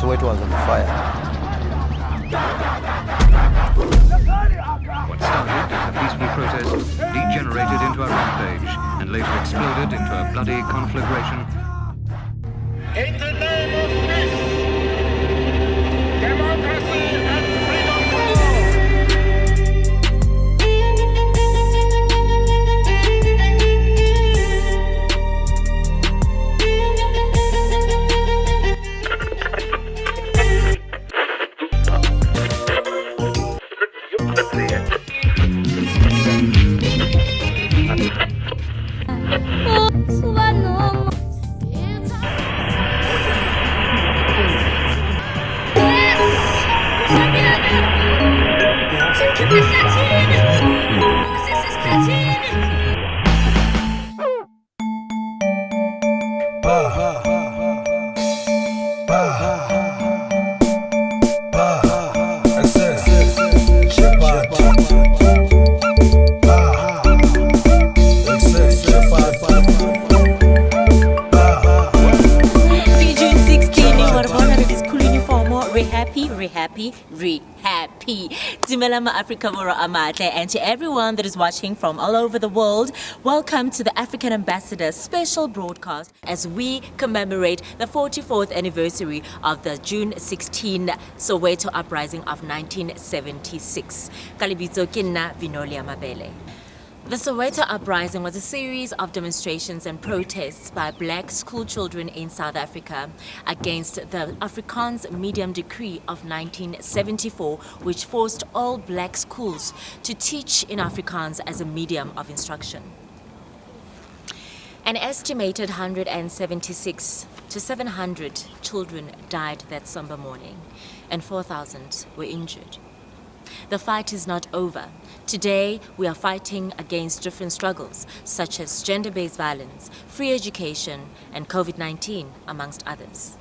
Soweto was on fire. What started as a peaceful protest degenerated into a rampage and later exploded into a bloody conflagration. In the name of peace, democracy and freedom for all. Africa and to everyone that is watching from all over the world, welcome to the African Ambassador special broadcast as we commemorate the 44th anniversary of the June 16 Soweto uprising of 1976. Kalibitso kinna Vinolia Mabele. The Soweto uprising was a series of demonstrations and protests by black school children in South Africa against the Afrikaans Medium Decree of 1974, which forced all black schools to teach in Afrikaans as a medium of instruction. An estimated 176 to 700 children died that somber morning, and 4,000 were injured. The fight is not over. Today, we are fighting against different struggles, such as gender-based violence, free education, and COVID-19, amongst others.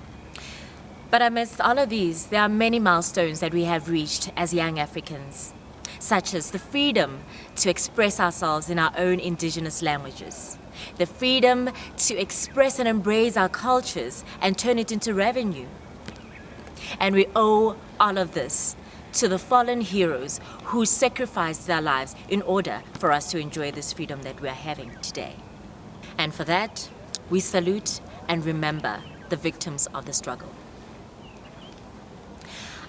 But amidst all of these, there are many milestones that we have reached as young Africans, such as the freedom to express ourselves in our own indigenous languages, the freedom to express and embrace our cultures and turn it into revenue. And we owe all of this to the fallen heroes who sacrificed their lives in order for us to enjoy this freedom that we are having today. And for that, we salute and remember the victims of the struggle.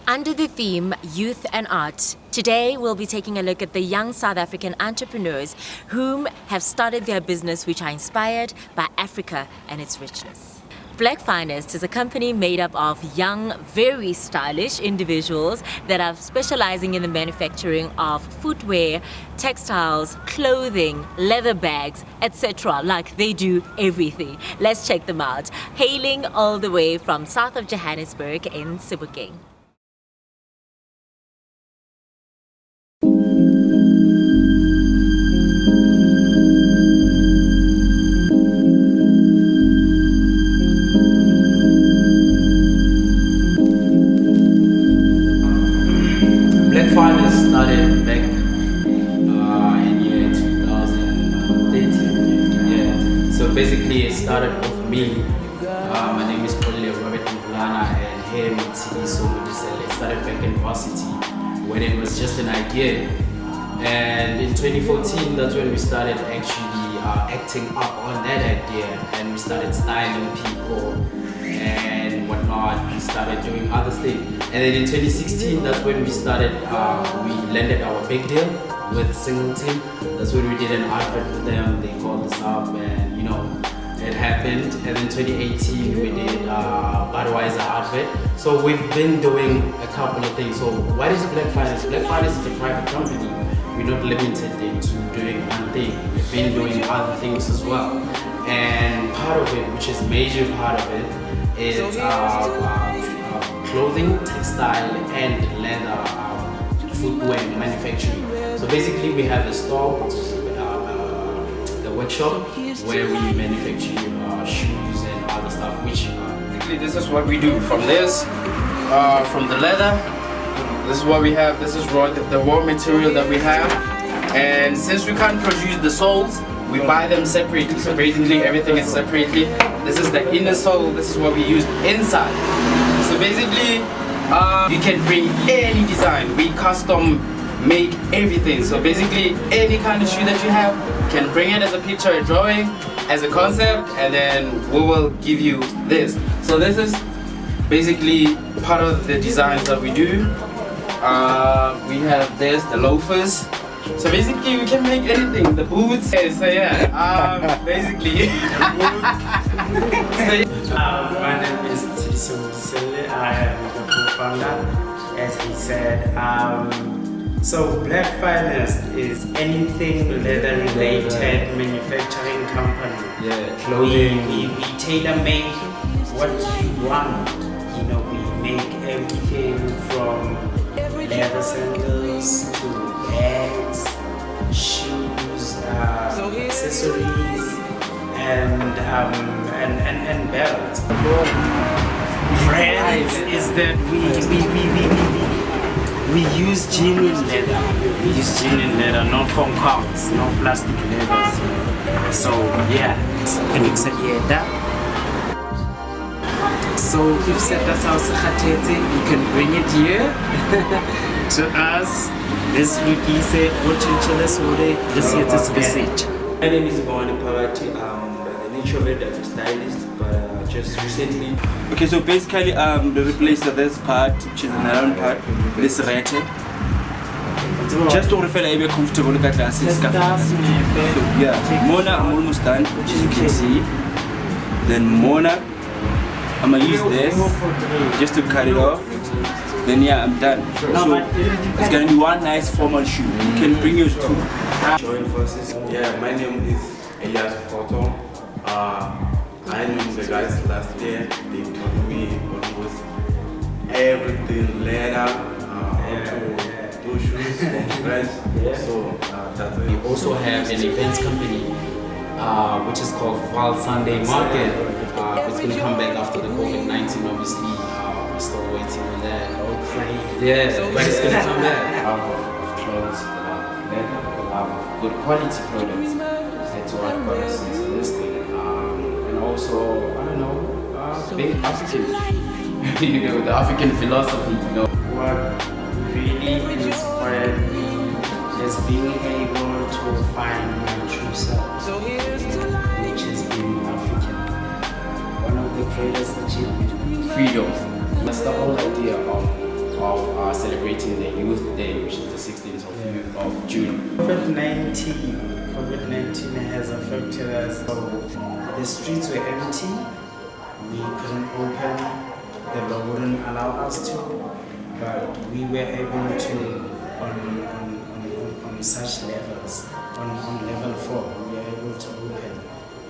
Under the theme Youth and Art, today we'll be taking a look at the young South African entrepreneurs whom have started their business which are inspired by Africa and its richness. Black Finest is a company made up of young, very stylish individuals that are specializing in the manufacturing of footwear, textiles, clothing, leather bags, etc. Like they do everything. Let's check them out. Hailing all the way from south of Johannesburg in Sebokeng. Finest started back in year 2013. Yeah. So basically, it started with me. My name is Xholile and him, Tshidiso, Modiselle. It started back in varsity when it was just an idea. And in 2014, that's when we started actually acting up on that idea, and we started styling people and whatnot. We started doing other things, and then in 2016, that's when we started. We landed our big deal with Singleton. That's when we did an advert with them. They called us up, and it happened. And then 2018, we did Budweiser advert. So we've been doing a couple of things. So what is Black Finest? Black Finest is a private company. We we're not limited into doing one thing. We've been doing other things as well. And part of it, which is a major part of it, is clothing, textile, and leather footwear manufacturing. So basically we have a store, which is the workshop, where we manufacture shoes and other stuff, which basically this is what we do. From this, from the leather, this is what we have. This is the raw material that we have. And since we can't produce the soles, we buy them separately. So basically everything is separately. This is the inner sole. This is what we use inside. So basically, you can bring any design. We custom make everything. So basically, any kind of shoe that you have, you can bring it as a picture, a drawing, as a concept, and then we will give you this. So this is basically part of the designs that we do. We have this, the loafers. So basically, we can make anything. The boots. So yeah, basically. My name is Tshidiso. I am the co-founder, as he said. So Black Finest is anything leather related manufacturing company. Yeah, clothing. We tailor make what you want. You know, we make everything from leather sandals to bags, shoes, accessories, and belts. Brands is that we use genuine leather. We use genuine leather, not from cows, no plastic leathers. So yeah, so if Khotso, you can bring it here to us. This Lukise, My name is Bongani Phakathi. By the nature of it, I'm a stylist, but just recently. Okay, so basically, they replaced this part, which is an round part, this rated. Just to feel a bit comfortable with the classes. So yeah, Mona, I'm almost done, which as you can see. Then Mona, I'm gonna use this just to cut it off. Then yeah, I'm done. So it's gonna be one nice formal shoe. You can bring yours too. Join forces. Yeah, my name is Elias Khotso. I knew the guys last year. They taught me almost everything, leather, do shoes from scratch. So that's it. We also have an events company, which is called Wild Sunday Market. It's going to come back after the COVID-19, obviously. We're still waiting on that. Hopefully. Yeah, but it's going to come back. Love of clothes, leather, love of good quality products. That's what got us into this thing. And also, I don't know, being African. You know, the African philosophy, you know. what really inspired me is being able to find my true self, which is being African. One of the greatest achievements. Freedom. That's the whole idea of celebrating the Youth Day, which is the 16th of June. COVID-19 has affected us. So the streets were empty. We couldn't open. The law wouldn't allow us to. But we were able to, on such levels, on level 4, we were able to open.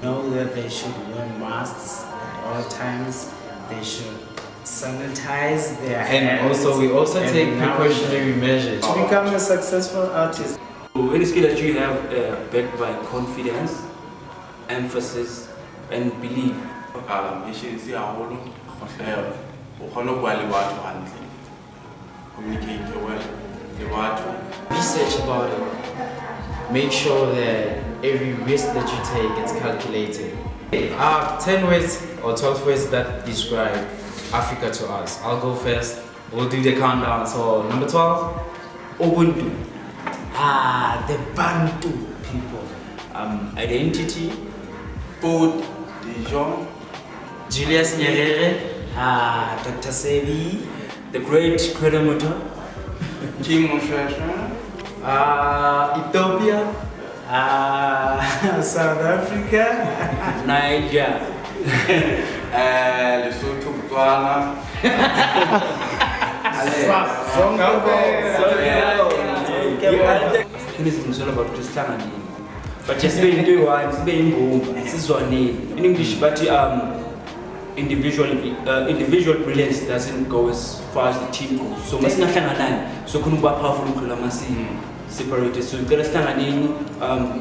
Know that they should wear masks at all times. They should sanitize their hands. And also, we also take precautionary measures. To become a successful artist. Any skill that you have backed by confidence, emphasis, and belief. Communicate well, Research about it. Make sure that every risk that you take is calculated. 10 words or 12 words that describe Africa to us. I'll go first. We'll do the countdown. So number 12, Ubuntu. The Bantu people. Identity, food, Dijon, Julius Nyerere. Dr. Sebi. the great Credomotor, King Moshasha, Ethiopia. South Africa. Niger, Lesotho, Botswana. Africanism is all about Christianity. But just being doing one, it's being home, it's one in English, but individual brilliance doesn't go as far as the team goes. So must not so couldn't be powerful separated. So you understand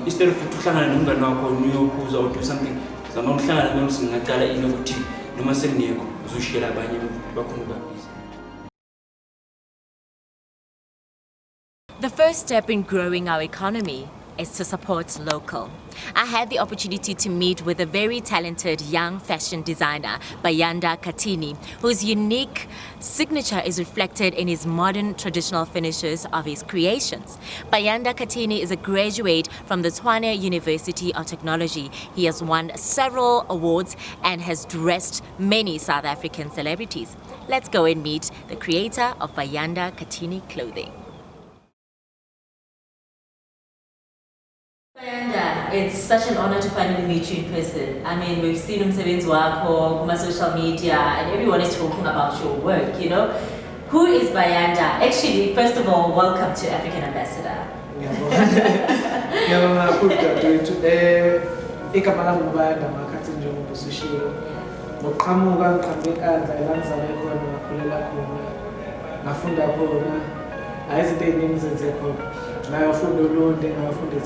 instead of to hang on new who's or do something, some of The first step in growing our economy is to support local. I had the opportunity to meet with a very talented young fashion designer, Bayanda Khathini, whose unique signature is reflected in his modern traditional finishes of his creations. Bayanda Khathini is a graduate from the Tshwane University of Technology. He has won several awards and has dressed many South African celebrities. Let's go and meet the creator of Bayanda Khathini clothing. Bayanda, it's such an honor to finally meet you in person. I mean, we've seen him on social media, and everyone is talking about your work, you know. Who is Bayanda? Actually, first of all, welcome to African Ambassador. ngayafunda ulonde ngayafunda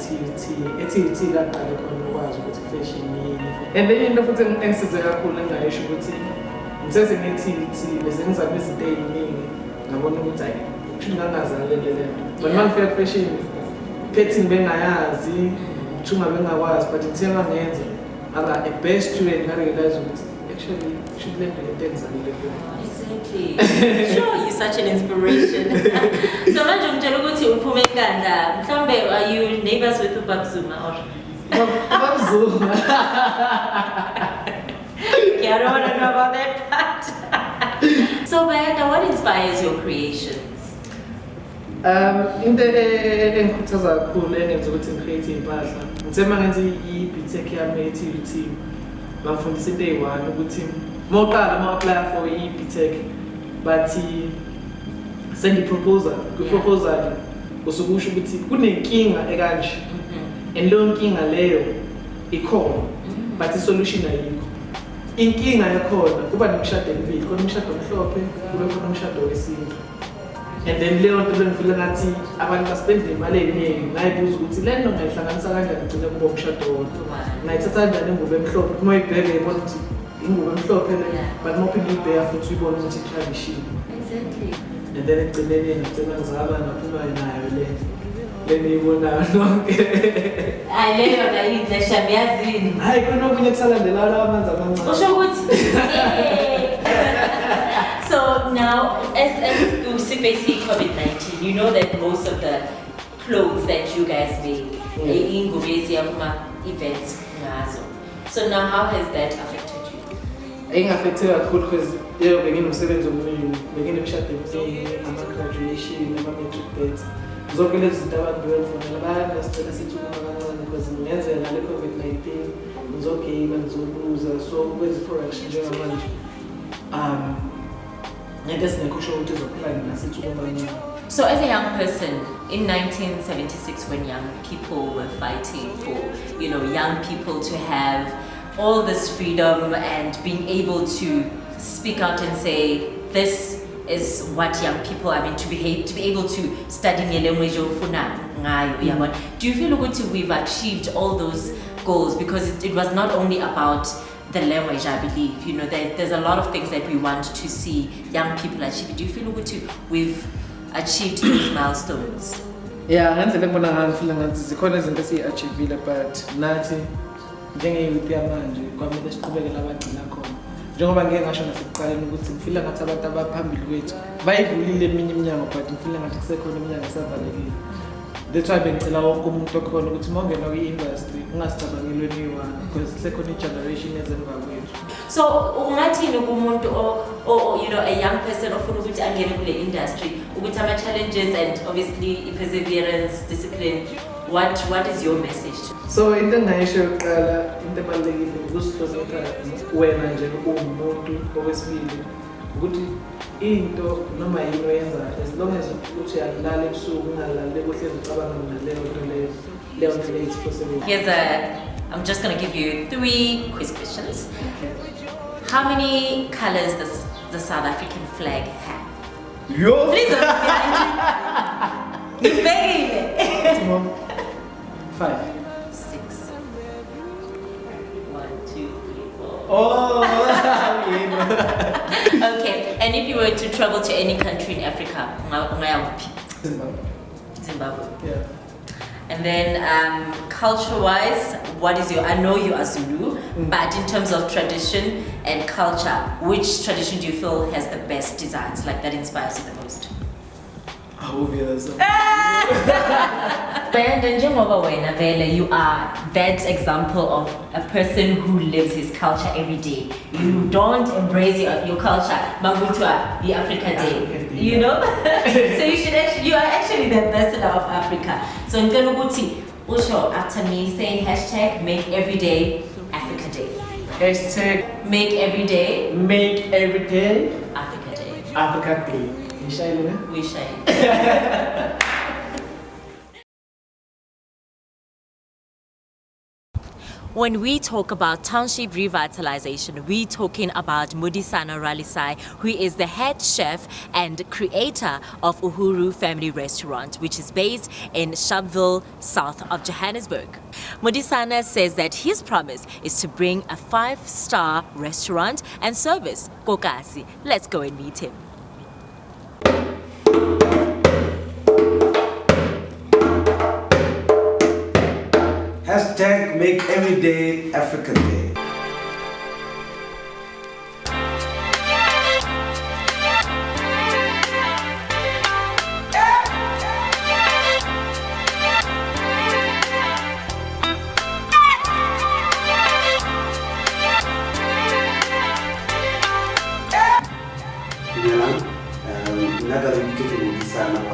TVT laqala khona ukwazi ukuthi fashion yini and then into futhi engisize kakhulu engayisho ukuthi ngithethe nge-TVT bese ngizama izinto eziningi ngabona ukuthi hayi ngingangazalele lento but mangifika fashion pattern bengayazi uthunga bengakwazi but ngithenga ngenze aba a best student ngarealize ukuthi actually should let me ngizalele lento. Exactly. Sure, you're such an inspiration. So manje ngitshela ukuthi uphume enkandla. Mhlawumbe are you neighbors with uBabzuma or Babzuma? Okay, I don't want to know about that part. So Bayanda, what inspires your creations? Into engikhuthaza kakhulu engenza ukuthi ngicreate impahla. Ngithema ngenze i-BTech yami e-TVT. Bangifundisa into eyi-one ukuthi mawuqala apply for i-BTech bathi send i-proposal. Kwi-proposal usukusho ukuthi kunenkinga ekanje and leyo nkinga leyo ikhona but i-solution ayikho. Inkinga yakhona kuba nemishado emibili, khona umshado omhlophe kube khona umshado wesintu. And then leyo nto bengifila ngathi abantu baspende imali eyiningi ngayibuza ukuthi le nto ngayihlanganisa kanjani ugcine kuba umshado wodwa. Ngayithatha kanjani ingubo emhlophe uma uyibheke ibona ukuthi ingubo emhlophe le but mawuphinde uyibheka futhi uyibona ukuthi i-tradition. Exactly. And then ekugcineni ngicela ngizaba ngaphuma nayo le niyibonayo nonke. Hayi leyo yona yidleshamiyazini. Hayi khona okunye kusalandela lawa amanzi amancane. Usho ukuthi so now, as we face COVID-19, you know that most of the clothes that you guys make, events, so now how has that affected you? Affected kakhulu because benginomsebenzi omningi, benginemishado eminingi, ama-graduation, ama-matric dates. Zonke lezi zinto abantu befonela bayasicela sithi ukuma kancane because ngenzeka ngale COVID-19 ngizogame ngizoluza so kwenza i-production njengamanje. So as a young person, in 1976 when young people were fighting for, you know, young people to have all this freedom and being able to speak out and say, this is what young people, I mean, to be able to study in language of Funa. Do you feel like we've achieved all those goals? Because it was not only about the language, I believe. You know, there's a lot of things that we want to see young people achieve. Do you feel like we've achieved those milestones? Yeah, ngendlela engibona ngayo ngifila ngathi zikhona izinto esiyi-achievile but nathi njenge-youth yamanje kwamele siqhubekele abagcina khona. Njengoba ngeke ngasho nasekuqaleni ukuthi ngifila ngathi abantu abaphambili kwethu bayivulile eminye iminyango but ngifila ngathi kusekhona iminyango esavalekile. That's why bengicela wonke umuntu okhona ukuthi uma ungena kwi-industry ungasicabangeli weniyi-one because kusekhona i-generation ezenva kwethu. So ungathini kumuntu you know, a young person ofuna ukuthi angene kule industry ukuthi ama-challenges and obviously perseverance, discipline, what is your message? So into engayisho yokuqala into ebalulekile ukusihlonipha wena nje uwumuntu okwesibili ukuthi into noma yini oyenza as long as ukuthi alilale ebusuku ungalali kuhlezi ucabanga ngaleyo nto leyo it's possible. I'm just going to give you 3 quiz questions. How many colors does the South African flag have? Yo! Please don't be You're begging it. 5. 6. 1, 2, 3, 4. Oh! Okay, and if you were to travel to any country in Africa, Zimbabwe. Yeah. And then culture-wise, what is I know you are Zulu, but in terms of tradition and culture, which tradition do you feel has the best designs, like that inspires you the most? Bayanda, njengoba wena vele, you are that example of a person who lives his culture every day. You don't embrace your culture, Mangutwa, the Africa Day, you know? So you are actually the ambassador of Africa. So in Galuguti, Usho, after me, say hashtag make every day Africa Day. Hashtag make every day Africa Day. Africa Day. We shine. We shine. When we talk about township revitalization, we're talking about Modisana Ralesai, who is the head chef and creator of Uhuru Family Restaurant, which is based in Xholile, south of Johannesburg. Modisana says that his promise is to bring a 5-star restaurant and service. Kokasi, let's go and meet him. Hashtag make every day African Day.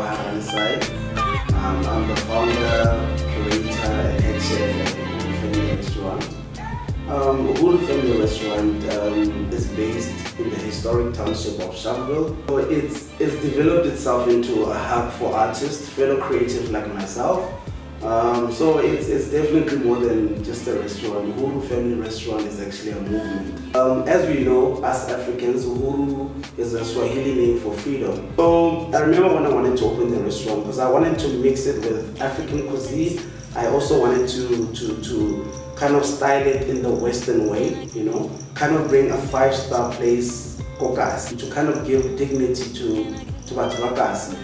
Ralesai. I'm the founder, curator, and head chef at Uhuru Family Restaurant. Uhuru Family Restaurant is based in the historic township of Xholile. So it's developed itself into a hub for artists, fellow creatives like myself. So it's definitely more than just a restaurant. Uhuru Family Restaurant is actually a movement. As we know, us Africans, Uhuru is a Swahili name for freedom. So I remember when I wanted to open the restaurant, because I wanted to mix it with African cuisine. I also wanted to kind of style it in the Western way, you know, kind of bring a 5-star place, Kokasi, to kind of give dignity to Bativakasi.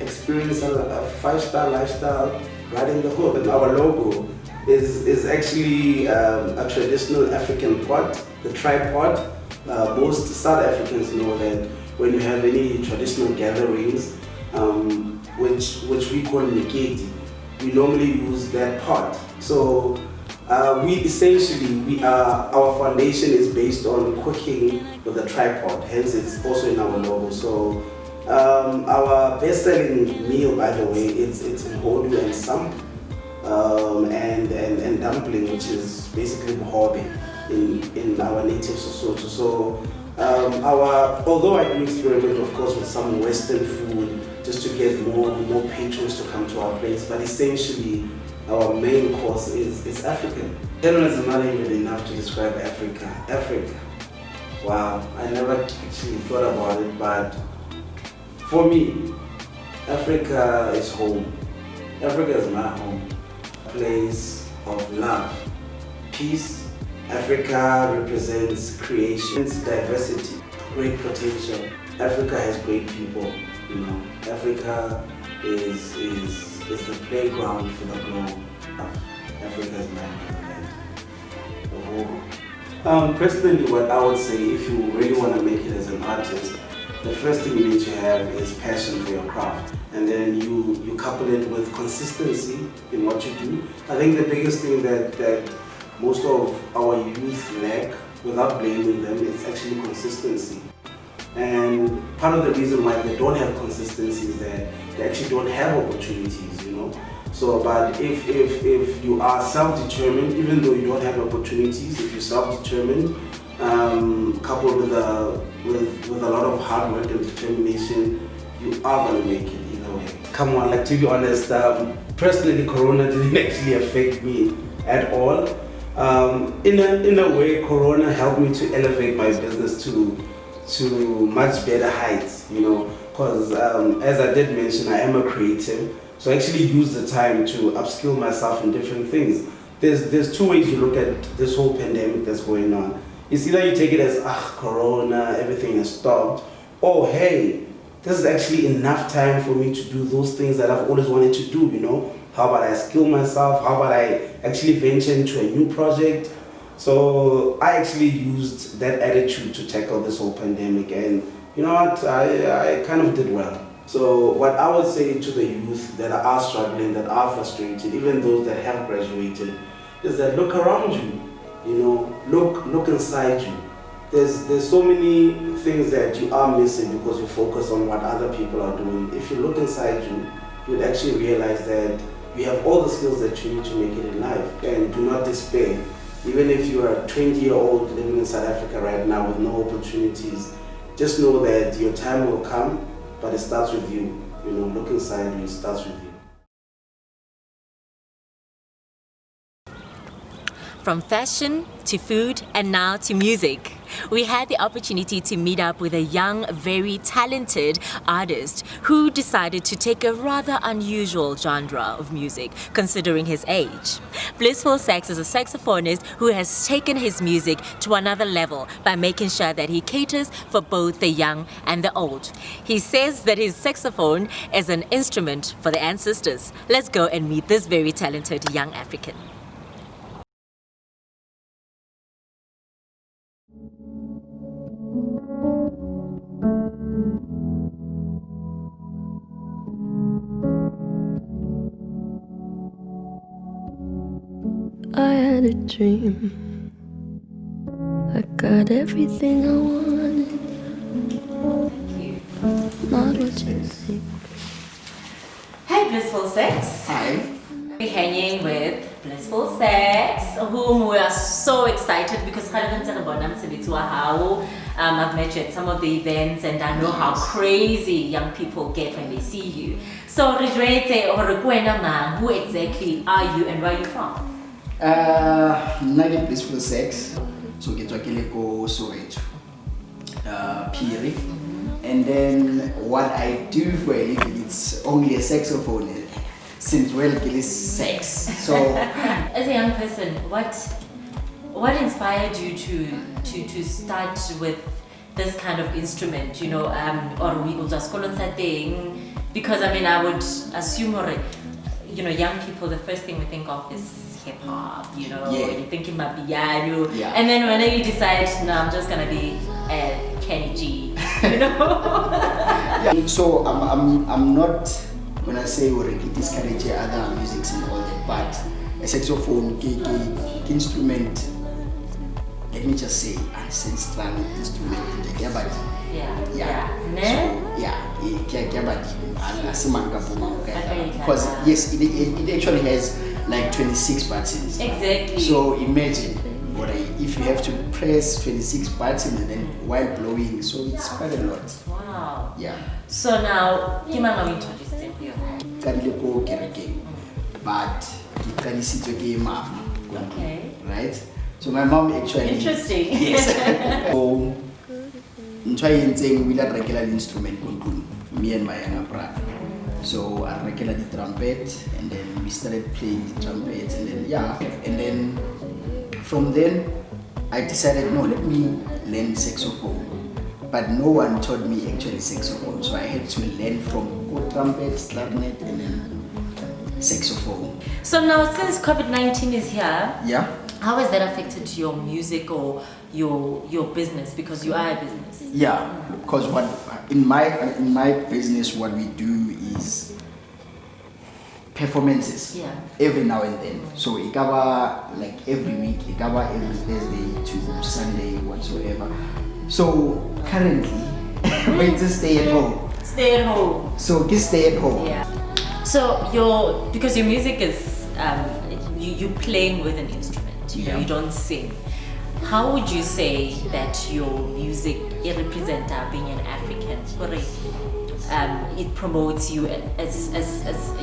Experience a 5-star lifestyle right in the hood. And our logo is actually a traditional African pot, the tripod. Most South Africans know that when you have any traditional gatherings, which we call niketi, we normally use that pot. So our foundation is based on cooking with a tripod, hence it's also in our logo. So our best-selling meal, by the way, it's Uhuru and Samp, and dumpling, which is basically Mhobe in our native Soweto. So although I do experiment, of course, with some Western food just to get more patrons to come to our place, but essentially our main course is African. General is not even enough to describe Africa. Africa, wow! I never actually thought about it, but for me, Africa is home. Africa is my home. A place of love, peace. Africa represents creation, diversity, great potential. Africa has great people, you know. Africa is the playground for the globe. Africa is my motherland. Personally, what I would say, if you really want to make it as an artist, the first thing you need to have is passion for your craft, and then you couple it with consistency in what you do. I think the biggest thing that most of our youth lack, without blaming them, is actually consistency. And part of the reason why they don't have consistency is that they actually don't have opportunities, you know. So, but if you are self-determined, even though you don't have opportunities, if you're self-determined, coupled with a lot of hard work and determination, you are gonna make it either way. Come on, like to be honest, personally, Corona didn't actually affect me at all. In a way, Corona helped me to elevate my business to much better heights, you know, because as I did mention, I am a creative, so I actually use the time to upskill myself in different things. There's two ways you look at this whole pandemic that's going on. It's either you take it as, Corona, everything has stopped, or hey, this is actually enough time for me to do those things that I've always wanted to do, you know? How about I skill myself? How about I actually venture into a new project? So I actually used that attitude to tackle this whole pandemic, and you know what, I kind of did well. So what I would say to the youth that are struggling, that are frustrated, even those that have graduated, is that look around you, you know, look inside you. There's so many things that you are missing because you focus on what other people are doing. If you look inside you, you'd actually realize that you have all the skills that you need to make it in life. And do not despair. Even if you are a 20-year-old living in South Africa right now with no opportunities, just know that your time will come, but it starts with you. You know, look inside you, it starts with you. From fashion to food and now to music, we had the opportunity to meet up with a young, very talented artist who decided to take a rather unusual genre of music, considering his age. Blissful Sax is a saxophonist who has taken his music to another level by making sure that he caters for both the young and the old. He says that his saxophone is an instrument for the ancestors. Let's go and meet this very talented young African. I had a dream. I got everything I wanted. Not what you think. Hi, Blissful Sax. Hi. We're hanging with Blissful Sax, whom we are so excited because I've met you at some of the events and I know how crazy young people get when they see you. So, who exactly are you and where are you from? Nine Blissful Sax, so get go Soweto, Piri, and then what I do for a living, it's only a saxophone. Since well, it is sex. So, as a young person, what inspired you to start with this kind of instrument? You know, or we just call it that thing? Because I mean, I would assume, you know, young people, the first thing we think of is hip hop, you know, you're thinking about piano, and then whenever you decide, no, I'm just gonna be Kenny G, you know. So I'm not gonna say we discourage other musics and all that, but a saxophone, instrument, let me just say, ancestral instrument, because yes, it actually has like 26 buttons. Exactly. So imagine if you have to press 26 buttons and then while blowing, so it's quite a lot. Wow. Yeah. So now, Kimanga we introduced him here. But mom. Okay. Right? So my mom actually. Interesting. Yes. So we learn regular instrument, me and my younger brother. So I regular the trumpet, and then we started playing the trumpet, and then and then from then I decided let me learn saxophone, but no one taught me actually saxophone, so I had to learn from trumpet, clarinet, and then saxophone. So now since COVID-19 is here, how has that affected your music or your business, because you are a business? Yeah, because what in my business what we do is performances every now and then. So it cover like every week, it cover every Thursday to Sunday whatsoever. So currently we just stay at home. Stay at home. So just stay at home. Yeah. So because your music is you playing with an instrument, you know, you don't sing. How would you say that your music represents being an African? It promotes you as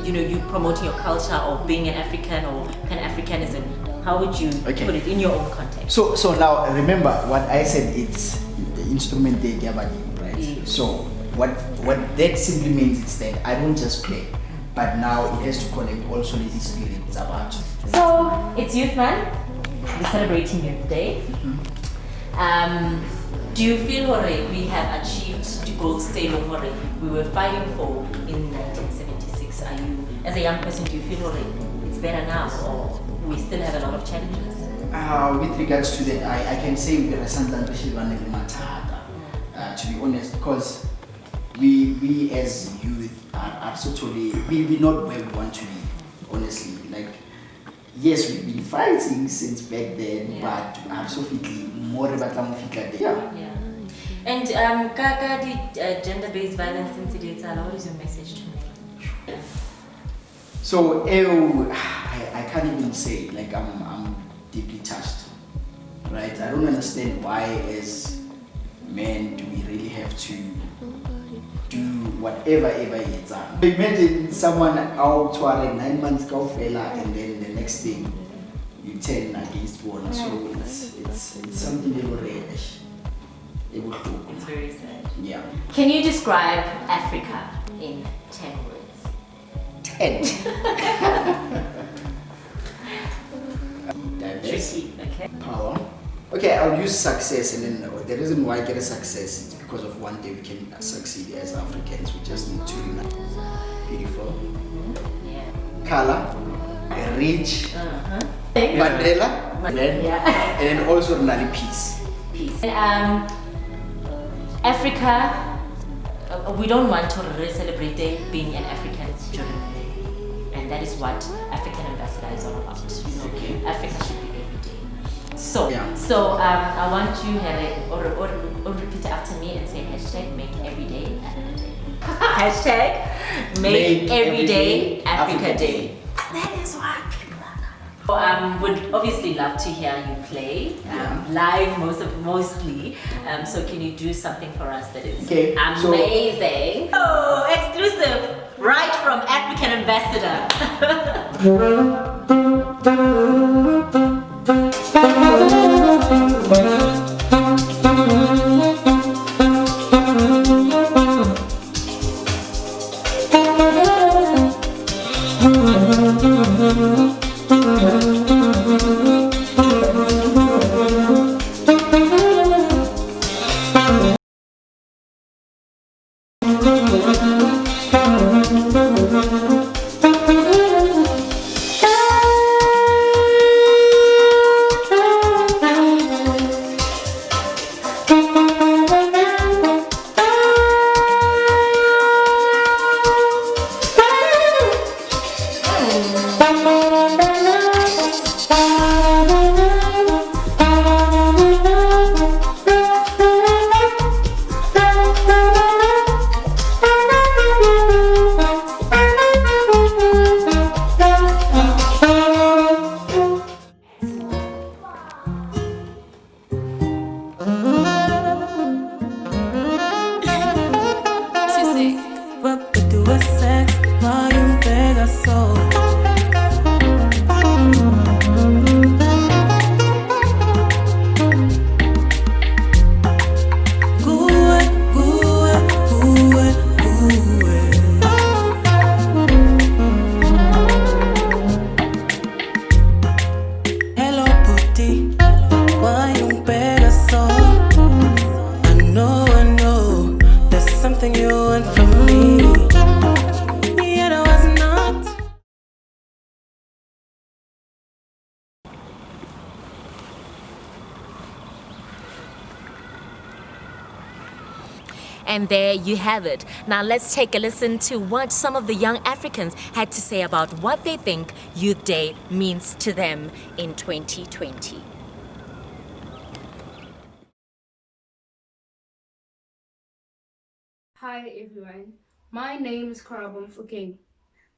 you know, you promoting your culture or being an African or Pan-Africanism. How would you put it in your own context? So now remember what I said. It's the instrument they give you, right? Yes. So what that simply means is that I don't just play, but now it has to connect also with the spirit it's about. So it's Youth Man. We're celebrating Youth Day. Do you feel we have achieved the goal statement we were fighting for in 1976? Are you, as a young person, do you feel it's better now, or we still have a lot of challenges? With regards to that, I can say we are something to be honest, because we as youth are totally we're not where we want to be, honestly. Like, yes, we've been fighting since back then, but absolutely more about there. Yeah. And Kaka, the gender-based violence incidents, what is your message to me? So I can't even say, like, I'm deeply touched, right? I don't understand why as men do we really have to do whatever it's on. Imagine someone out to 9 months go fella, and then the next thing you turn against one. So it's something they were rash. It's very sad. Yeah. Can you describe Africa in 10 words? 10. Tricky, okay. Power. Okay, I'll use success, and then the reason why I get a success is because of one day we can succeed as Africans. We just need to unite. Beautiful. Yeah. Color. Rich. Mandela. And then also Nali peace. And, Africa, we don't want to celebrate being an African during the day, and that is what African Ambassador is all about. You know, Africa should be every day. So I want you, or repeat after me and say hashtag make every day Africa Day. Hashtag make every day Africa Day. That is why people are coming. Would obviously love to hear you play live mostly. So can you do something for us that is amazing? Oh, exclusive, right from African Ambassador. And there you have it. Now let's take a listen to what some of the young Africans had to say about what they think Youth Day means to them in 2020. Hi everyone, my name is Karabon Fukeng.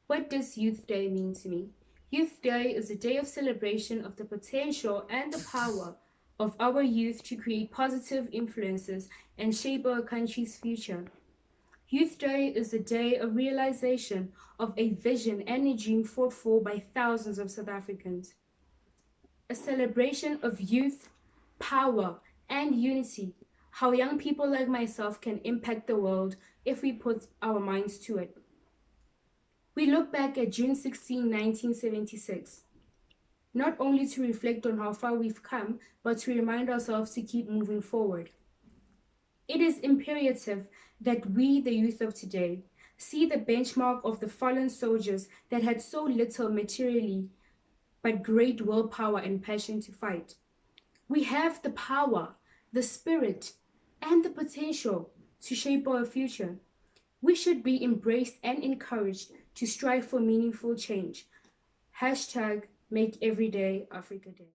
What does Youth Day mean to me? Youth Day is a day of celebration of the potential and the power of our youth to create positive influences and shape our country's future. Youth Day is a day of realization of a vision and a dream fought for by thousands of South Africans. A celebration of youth, power, and unity, how young people like myself can impact the world if we put our minds to it. We look back at June 16, 1976, not only to reflect on how far we've come, but to remind ourselves to keep moving forward. It is imperative that we, the youth of today, see the benchmark of the fallen soldiers that had so little materially, but great willpower and passion to fight. We have the power, the spirit, and the potential to shape our future. We should be embraced and encouraged to strive for meaningful change. Hashtag Make Every Day Africa Day.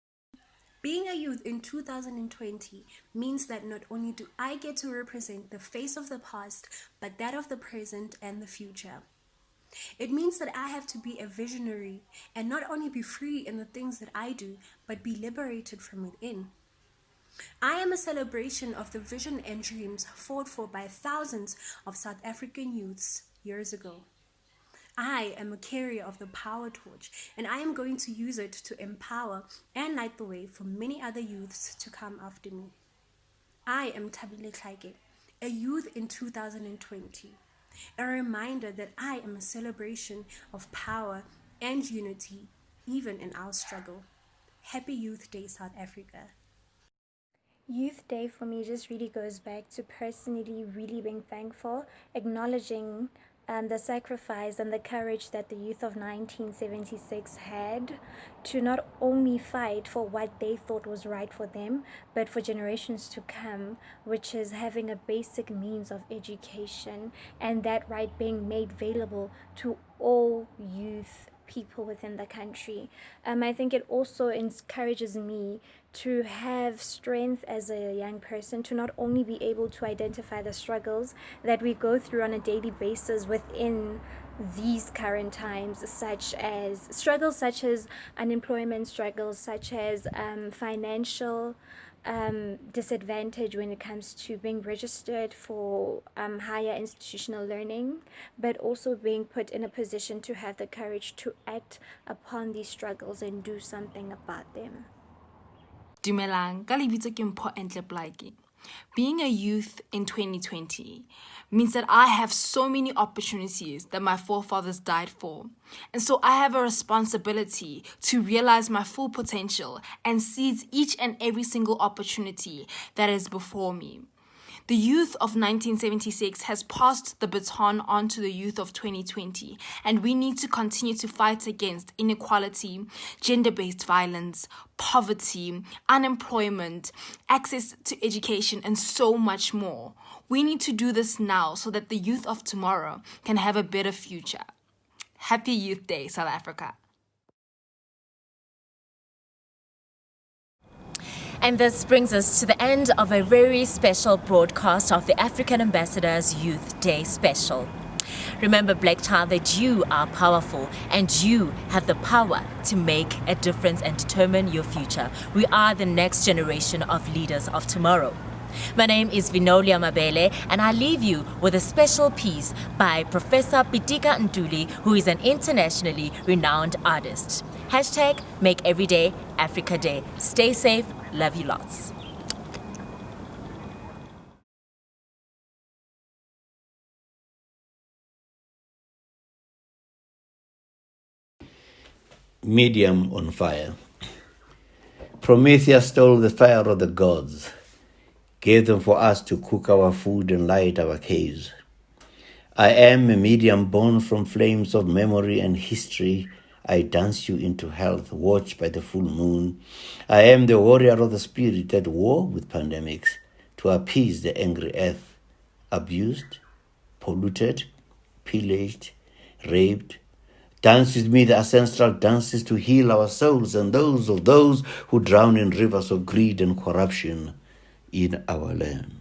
Being a youth in 2020 means that not only do I get to represent the face of the past, but that of the present and the future. It means that I have to be a visionary and not only be free in the things that I do, but be liberated from within. I am a celebration of the vision and dreams fought for by thousands of South African youths years ago. I am a carrier of the power torch, and I am going to use it to empower and light the way for many other youths to come after me. I am Tabile Tlhake, a youth in 2020, a reminder that I am a celebration of power and unity, even in our struggle. Happy Youth Day, South Africa. Youth Day for me just really goes back to personally really being thankful, acknowledging the sacrifice and the courage that the youth of 1976 had to not only fight for what they thought was right for them, but for generations to come, which is having a basic means of education, and that right being made available to all youth people within the country. I think it also encourages me to have strength as a young person to not only be able to identify the struggles that we go through on a daily basis within these current times, such as struggles such as unemployment, struggles such as financial disadvantage when it comes to being registered for higher institutional learning, but also being put in a position to have the courage to act upon these struggles and do something about them. Dumelang, ka lebitso ke Mpho Entle Blak. Being a youth in 2020 means that I have so many opportunities that my forefathers died for. And so I have a responsibility to realize my full potential and seize each and every single opportunity that is before me. The youth of 1976 has passed the baton on to the youth of 2020, and we need to continue to fight against inequality, gender-based violence, poverty, unemployment, access to education, and so much more. We need to do this now so that the youth of tomorrow can have a better future. Happy Youth Day, South Africa. And this brings us to the end of a very special broadcast of the African Ambassadors Youth Day Special. Remember, Black child, that you are powerful and you have the power to make a difference and determine your future. We are the next generation of leaders of tomorrow. My name is Vinolia Mabele, and I leave you with a special piece by Professor Pitika Ntuli, who is an internationally renowned artist. Hashtag Make Every Day Africa Day. Stay safe. Love you lots. Medium on fire. Prometheus stole the fire of the gods, gave them for us to cook our food and light our caves. I am a medium born from flames of memory and history. I dance you into health, watched by the full moon. I am the warrior of the spirit at war with pandemics to appease the angry earth, abused, polluted, pillaged, raped. Dance with me the ancestral dances to heal our souls and those of those who drown in rivers of greed and corruption in our land.